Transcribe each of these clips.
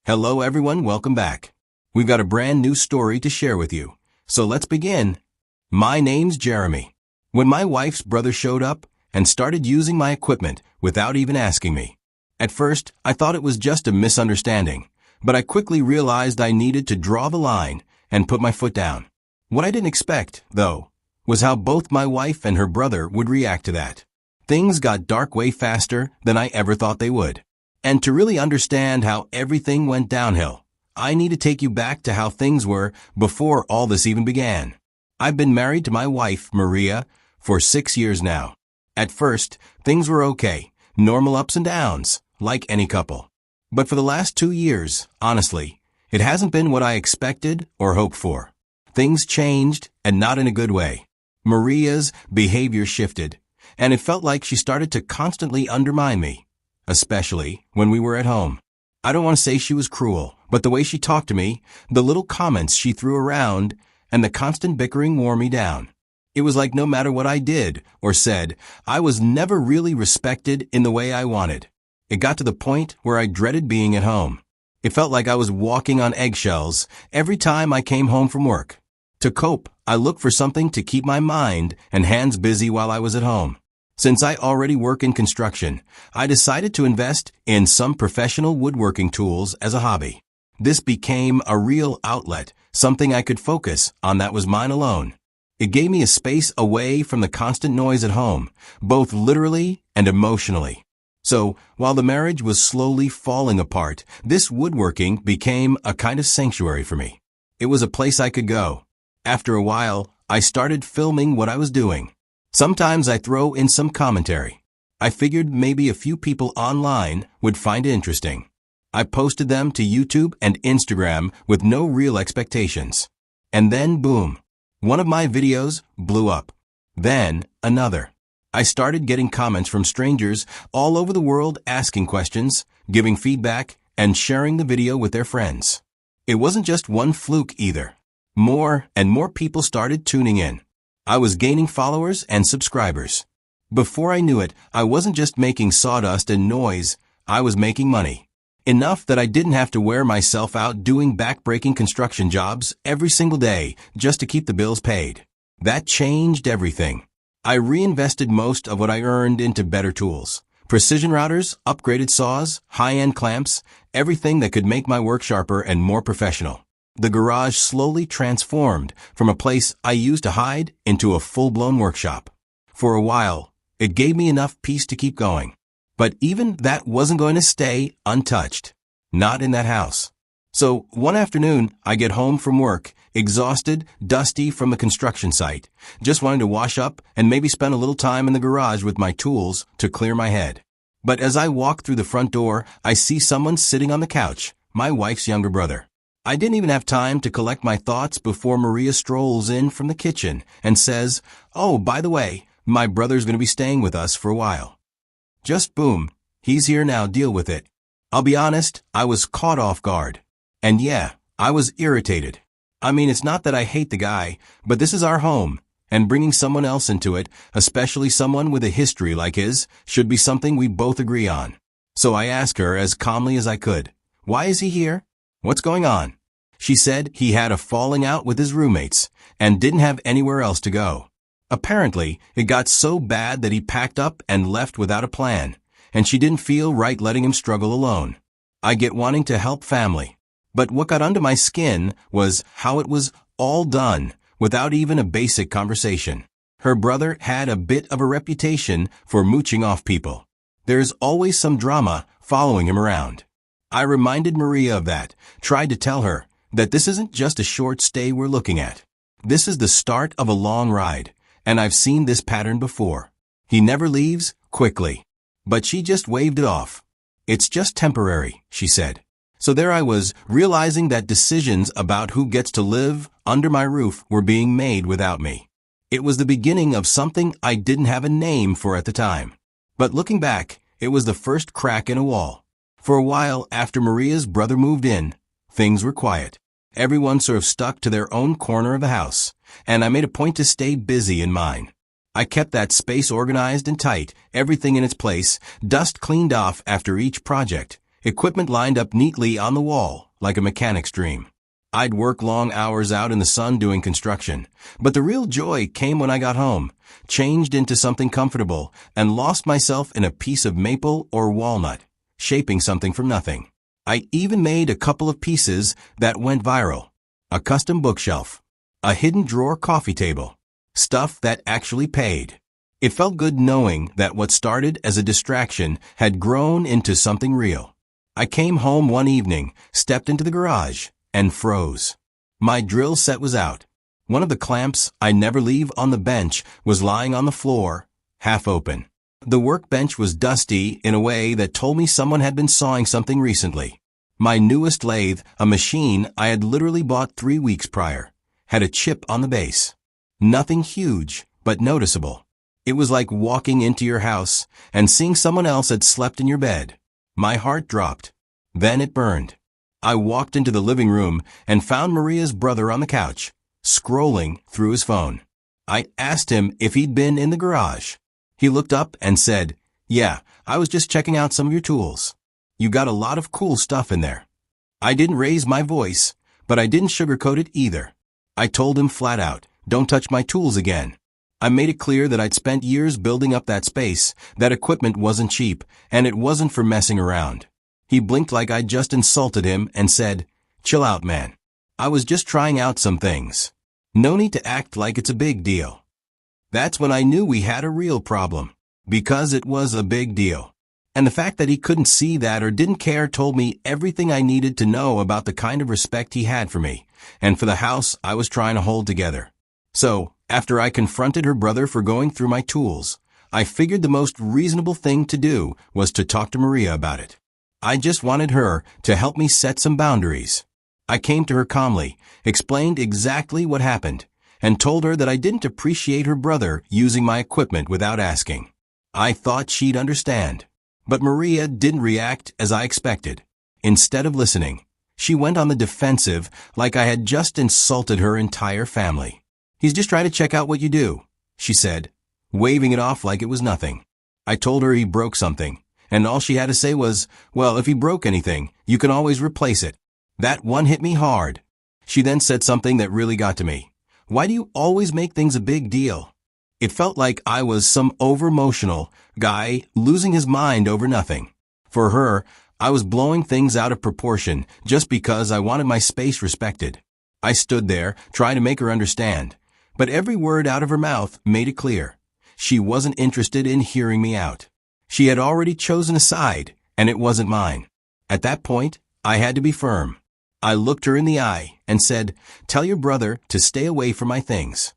Hello everyone, welcome back. We've got a brand new story to share with you. So let's begin. My name's Jeremy. When my wife's brother showed up and started using my equipment without even asking me. At first, I thought it was just a misunderstanding, but I quickly realized I needed to draw the line and put my foot down. What I didn't expect, though, was how both my wife and her brother would react to that. Things got dark way faster than I ever thought they would. And to really understand how everything went downhill, I need to take you back to how things were before all this even began. I've been married to my wife, Maria, for 6 years now. At first, things were okay, normal ups and downs, like any couple. But for the last 2 years, honestly, it hasn't been what I expected or hoped for. Things changed, and not in a good way. Maria's behavior shifted, and it felt like she started to constantly undermine me. Especially when we were at home. I don't want to say she was cruel, but the way she talked to me, the little comments she threw around, and the constant bickering wore me down. It was like no matter what I did or said, I was never really respected in the way I wanted. It got to the point where I dreaded being at home. It felt like I was walking on eggshells every time I came home from work. To cope, I looked for something to keep my mind and hands busy while I was at home. Since I already work in construction, I decided to invest in some professional woodworking tools as a hobby. This became a real outlet, something I could focus on that was mine alone. It gave me a space away from the constant noise at home, both literally and emotionally. So, while the marriage was slowly falling apart, this woodworking became a kind of sanctuary for me. It was a place I could go. After a while, I started filming what I was doing. Sometimes I throw in some commentary. I figured maybe a few people online would find it interesting. I posted them to YouTube and Instagram with no real expectations. And then boom, one of my videos blew up. Then another. I started getting comments from strangers all over the world asking questions, giving feedback, and sharing the video with their friends. It wasn't just one fluke either. More and more people started tuning in. I was gaining followers and subscribers. Before I knew it, I wasn't just making sawdust and noise, I was making money. Enough that I didn't have to wear myself out doing back-breaking construction jobs every single day just to keep the bills paid. That changed everything. I reinvested most of what I earned into better tools. Precision routers, upgraded saws, high-end clamps, everything that could make my work sharper and more professional. The garage slowly transformed from a place I used to hide into a full-blown workshop. For a while, it gave me enough peace to keep going. But even that wasn't going to stay untouched. Not in that house. So one afternoon, I get home from work, exhausted, dusty from the construction site, just wanting to wash up and maybe spend a little time in the garage with my tools to clear my head. But as I walk through the front door, I see someone sitting on the couch, my wife's younger brother. I didn't even have time to collect my thoughts before Maria strolls in from the kitchen and says, "Oh, by the way, my brother's going to be staying with us for a while." Just boom, he's here now, deal with it. I'll be honest, I was caught off guard. And yeah, I was irritated. I mean, it's not that I hate the guy, but this is our home, and bringing someone else into it, especially someone with a history like his, should be something we both agree on. So I asked her as calmly as I could, "Why is he here? What's going on?" She said he had a falling out with his roommates and didn't have anywhere else to go. Apparently, it got so bad that he packed up and left without a plan, and she didn't feel right letting him struggle alone. I get wanting to help family. But what got under my skin was how it was all done without even a basic conversation. Her brother had a bit of a reputation for mooching off people. There's always some drama following him around. I reminded Maria of that, tried to tell her that this isn't just a short stay we're looking at. This is the start of a long ride, and I've seen this pattern before. He never leaves quickly. But she just waved it off. "It's just temporary," she said. So there I was, realizing that decisions about who gets to live under my roof were being made without me. It was the beginning of something I didn't have a name for at the time. But looking back, it was the first crack in a wall. For a while after Maria's brother moved in, things were quiet. Everyone sort of stuck to their own corner of the house, and I made a point to stay busy in mine. I kept that space organized and tight, everything in its place, dust cleaned off after each project, Equipment lined up neatly on the wall, like a mechanic's dream. I'd work long hours out in the sun doing construction, but the real joy came when I got home, changed into something comfortable, and lost myself in a piece of maple or walnut, shaping something from nothing. I even made a couple of pieces that went viral. A custom bookshelf, a hidden drawer coffee table, stuff that actually paid. It felt good knowing that what started as a distraction had grown into something real. I came home one evening, stepped into the garage, and froze. My drill set was out. One of the clamps I never leave on the bench was lying on the floor, half open. The workbench was dusty in a way that told me someone had been sawing something recently. My newest lathe, a machine I had literally bought 3 weeks prior, had a chip on the base. Nothing huge, but noticeable. It was like walking into your house and seeing someone else had slept in your bed. My heart dropped. Then it burned. I walked into the living room and found Maria's brother on the couch, scrolling through his phone. I asked him if he'd been in the garage. He looked up and said, "Yeah, I was just checking out some of your tools. You got a lot of cool stuff in there." I didn't raise my voice, but I didn't sugarcoat it either. I told him flat out, "Don't touch my tools again." I made it clear that I'd spent years building up that space, that equipment wasn't cheap, and it wasn't for messing around. He blinked like I'd just insulted him and said, "Chill out, man. I was just trying out some things. No need to act like it's a big deal." That's when I knew we had a real problem, because it was a big deal. And the fact that he couldn't see that or didn't care told me everything I needed to know about the kind of respect he had for me, and for the house I was trying to hold together. So, after I confronted her brother for going through my tools, I figured the most reasonable thing to do was to talk to Maria about it. I just wanted her to help me set some boundaries. I came to her calmly, explained exactly what happened, and told her that I didn't appreciate her brother using my equipment without asking. I thought she'd understand. But Maria didn't react as I expected. Instead of listening, she went on the defensive like I had just insulted her entire family. "He's just trying to check out what you do," she said, waving it off like it was nothing. I told her he broke something, and all she had to say was, "Well, if he broke anything, you can always replace it." That one hit me hard. She then said something that really got to me. "Why do you always make things a big deal?" It felt like I was some over-emotional guy losing his mind over nothing. For her, I was blowing things out of proportion just because I wanted my space respected. I stood there, trying to make her understand, but every word out of her mouth made it clear. She wasn't interested in hearing me out. She had already chosen a side, and it wasn't mine. At that point, I had to be firm. I looked her in the eye and said, "Tell your brother to stay away from my things."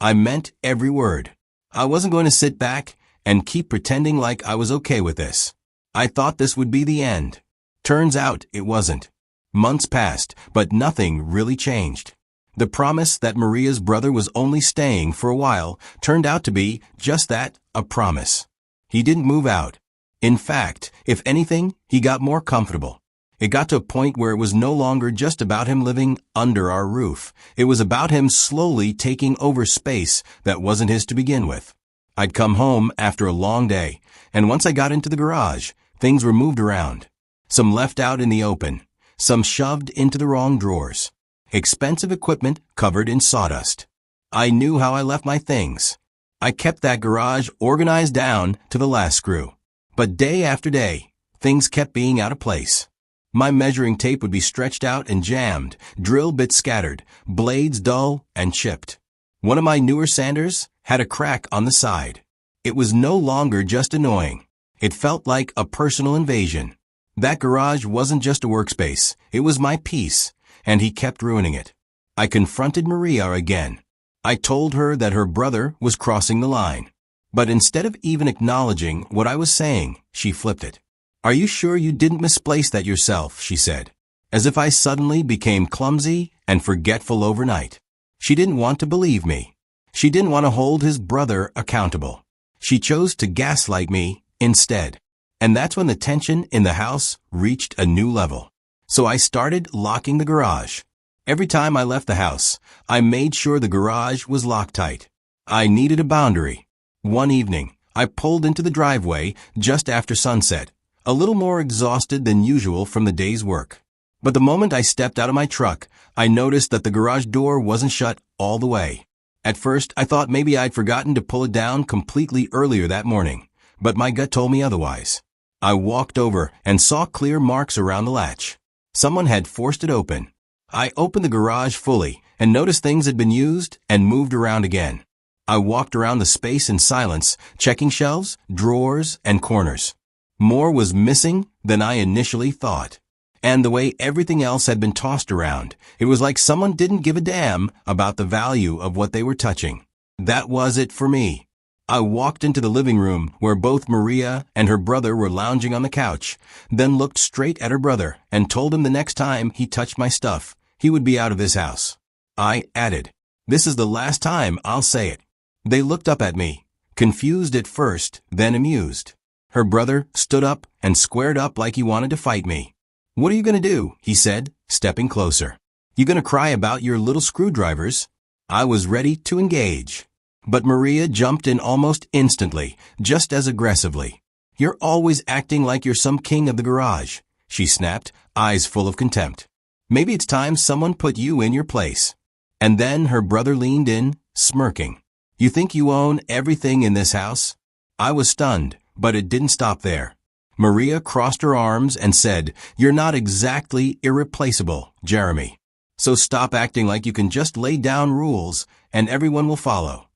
I meant every word. I wasn't going to sit back and keep pretending like I was okay with this. I thought this would be the end. Turns out it wasn't. Months passed, but nothing really changed. The promise that Maria's brother was only staying for a while turned out to be just that, a promise. He didn't move out. In fact, if anything, he got more comfortable. It got to a point where it was no longer just about him living under our roof. It was about him slowly taking over space that wasn't his to begin with. I'd come home after a long day, and once I got into the garage, things were moved around. Some left out in the open, some shoved into the wrong drawers. Expensive equipment covered in sawdust. I knew how I left my things. I kept that garage organized down to the last screw. But day after day, things kept being out of place. My measuring tape would be stretched out and jammed, drill bits scattered, blades dull and chipped. One of my newer sanders had a crack on the side. It was no longer just annoying. It felt like a personal invasion. That garage wasn't just a workspace. It was my peace, and he kept ruining it. I confronted Maria again. I told her that her brother was crossing the line. But instead of even acknowledging what I was saying, she flipped it. "Are you sure you didn't misplace that yourself?" she said, as if I suddenly became clumsy and forgetful overnight. She didn't want to believe me. She didn't want to hold his brother accountable. She chose to gaslight me instead. And that's when the tension in the house reached a new level. So I started locking the garage. Every time I left the house, I made sure the garage was locked tight. I needed a boundary. One evening, I pulled into the driveway just after sunset. a little more exhausted than usual from the day's work. But the moment I stepped out of my truck, I noticed that the garage door wasn't shut all the way. At first, I thought maybe I'd forgotten to pull it down completely earlier that morning, but my gut told me otherwise. I walked over and saw clear marks around the latch. Someone had forced it open. I opened the garage fully and noticed things had been used and moved around again. I walked around the space in silence, checking shelves, drawers, and corners. More was missing than I initially thought. And the way everything else had been tossed around, it was like someone didn't give a damn about the value of what they were touching. That was it for me. I walked into the living room where both Maria and her brother were lounging on the couch, then looked straight at her brother and told him the next time he touched my stuff, he would be out of this house. I added, "This is the last time I'll say it." They looked up at me, confused at first, then amused. Her brother stood up and squared up like he wanted to fight me. "What are you going to do?" he said, stepping closer. "You going to cry about your little screwdrivers?" I was ready to engage. But Maria jumped in almost instantly, just as aggressively. "You're always acting like you're some king of the garage," she snapped, eyes full of contempt. "Maybe it's time someone put you in your place." And then her brother leaned in, smirking. "You think you own everything in this house?" I was stunned, but it didn't stop there. Maria crossed her arms and said, "You're not exactly irreplaceable, Jeremy. So stop acting like you can just lay down rules and everyone will follow."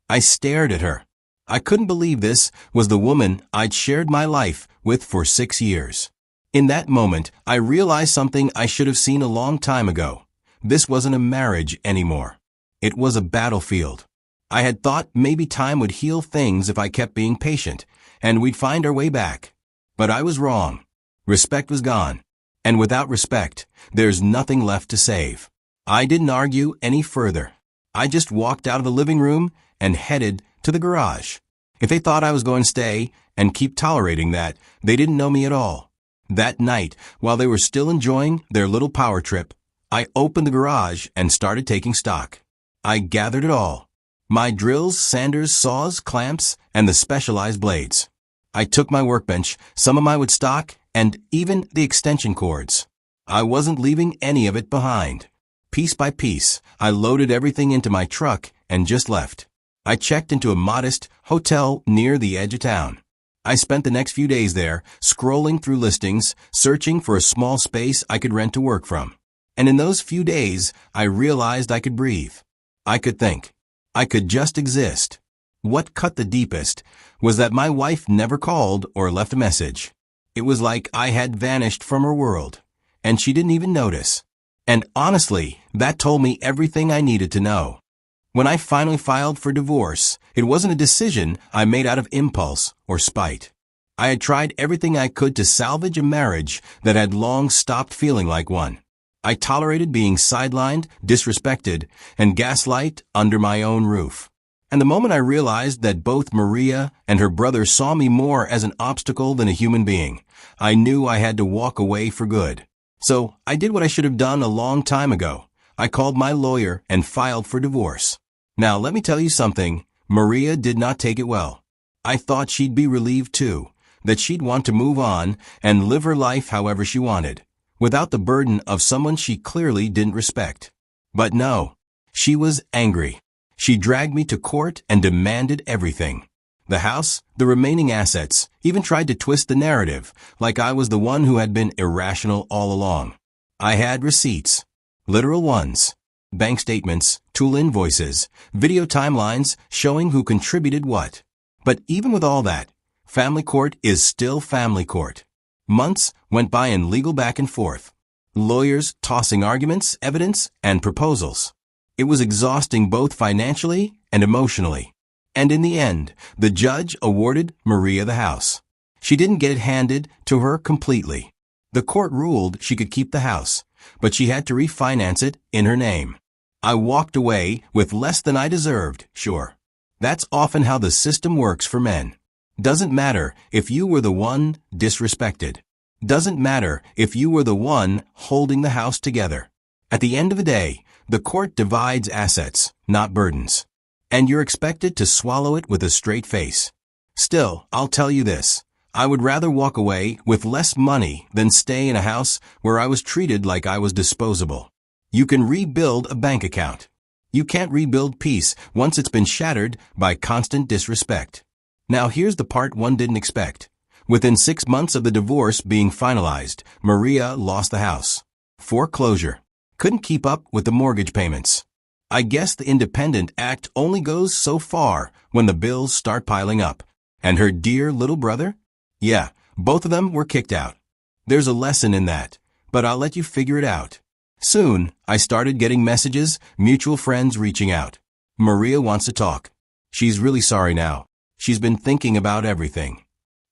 I stared at her. I couldn't believe this was the woman I'd shared my life with for 6 years. In that moment, I realized something I should have seen a long time ago. This wasn't a marriage anymore. It was a battlefield. I had thought maybe time would heal things if I kept being patient, and we'd find our way back. But I was wrong. Respect was gone. And without respect, there's nothing left to save. I didn't argue any further. I just walked out of the living room and headed to the garage. If they thought I was going to stay and keep tolerating that, they didn't know me at all. That night, while they were still enjoying their little power trip, I opened the garage and started taking stock. I gathered it all. My drills, sanders, saws, clamps, and the specialized blades. I took my workbench, some of my wood stock, and even the extension cords. I wasn't leaving any of it behind. Piece by piece, I loaded everything into my truck and just left. I checked into a modest hotel near the edge of town. I spent the next few days there, scrolling through listings, searching for a small space I could rent to work from. And in those few days, I realized I could breathe. I could think. I could just exist. What cut the deepest was that my wife never called or left a message. It was like I had vanished from her world, and she didn't even notice. And honestly, that told me everything I needed to know. When I finally filed for divorce, it wasn't a decision I made out of impulse or spite. I had tried everything I could to salvage a marriage that had long stopped feeling like one. I tolerated being sidelined, disrespected, and gaslight under my own roof. And the moment I realized that both Maria and her brother saw me more as an obstacle than a human being, I knew I had to walk away for good. So I did what I should have done a long time ago. I called my lawyer and filed for divorce. Now let me tell you something, Maria did not take it well. I thought she'd be relieved too, that she'd want to move on and live her life however she wanted, without the burden of someone she clearly didn't respect. But no, she was angry. She dragged me to court and demanded everything. The house, the remaining assets, even tried to twist the narrative, like I was the one who had been irrational all along. I had receipts, literal ones, bank statements, tool invoices, video timelines showing who contributed what. But even with all that, family court is still family court. Months went by in legal back and forth, lawyers tossing arguments, evidence, and proposals. It was exhausting both financially and emotionally. And in the end, the judge awarded Maria the house. She didn't get it handed to her completely. The court ruled she could keep the house, but she had to refinance it in her name. I walked away with less than I deserved, sure. That's often how the system works for men. Doesn't matter if you were the one disrespected. Doesn't matter if you were the one holding the house together. At the end of the day, the court divides assets, not burdens. And you're expected to swallow it with a straight face. Still, I'll tell you this. I would rather walk away with less money than stay in a house where I was treated like I was disposable. You can rebuild a bank account. You can't rebuild peace once it's been shattered by constant disrespect. Now here's the part one didn't expect. Within 6 months of the divorce being finalized, Maria lost the house. Foreclosure. Couldn't keep up with the mortgage payments. I guess the Independent Act only goes so far when the bills start piling up. And her dear little brother? Yeah, both of them were kicked out. There's a lesson in that, but I'll let you figure it out. Soon, I started getting messages, mutual friends reaching out. Maria wants to talk. She's really sorry now. She's been thinking about everything.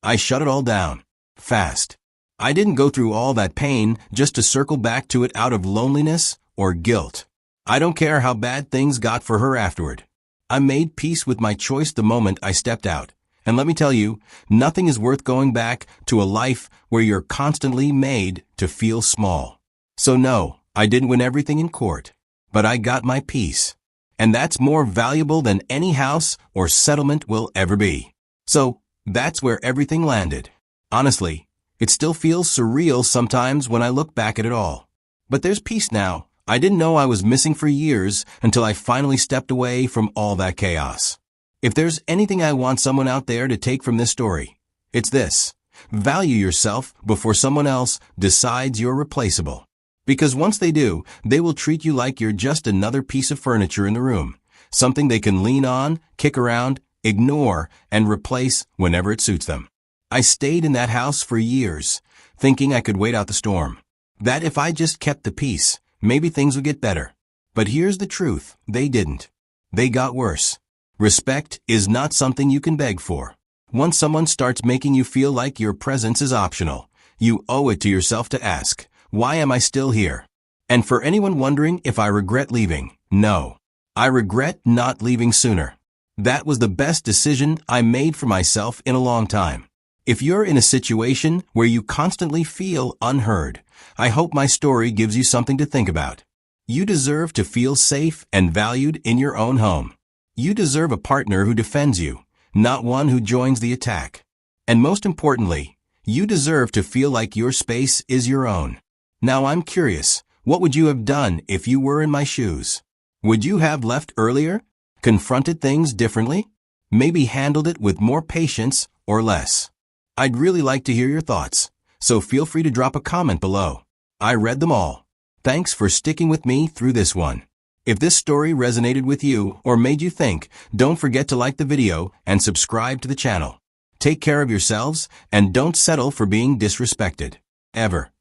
I shut it all down. Fast. I didn't go through all that pain just to circle back to it out of loneliness or guilt. I don't care how bad things got for her afterward. I made peace with my choice the moment I stepped out. And let me tell you, nothing is worth going back to a life where you're constantly made to feel small. So no, I didn't win everything in court, but I got my peace. And that's more valuable than any house or settlement will ever be. So that's where everything landed. Honestly, it still feels surreal sometimes when I look back at it all. But there's peace now. I didn't know I was missing for years until I finally stepped away from all that chaos. If there's anything I want someone out there to take from this story, it's this. Value yourself before someone else decides you're replaceable. Because once they do, they will treat you like you're just another piece of furniture in the room, something they can lean on, kick around, ignore, and replace whenever it suits them. I stayed in that house for years, thinking I could wait out the storm. That if I just kept the peace, maybe things would get better. But here's the truth, they didn't. They got worse. Respect is not something you can beg for. Once someone starts making you feel like your presence is optional, you owe it to yourself to ask, why am I still here? And for anyone wondering if I regret leaving, no. I regret not leaving sooner. That was the best decision I made for myself in a long time. If you're in a situation where you constantly feel unheard, I hope my story gives you something to think about. You deserve to feel safe and valued in your own home. You deserve a partner who defends you, not one who joins the attack. And most importantly, you deserve to feel like your space is your own. Now I'm curious, what would you have done if you were in my shoes? Would you have left earlier? Confronted things differently? Maybe handled it with more patience or less? I'd really like to hear your thoughts, so feel free to drop a comment below. I read them all. Thanks for sticking with me through this one. If this story resonated with you or made you think, don't forget to like the video and subscribe to the channel. Take care of yourselves and don't settle for being disrespected. Ever.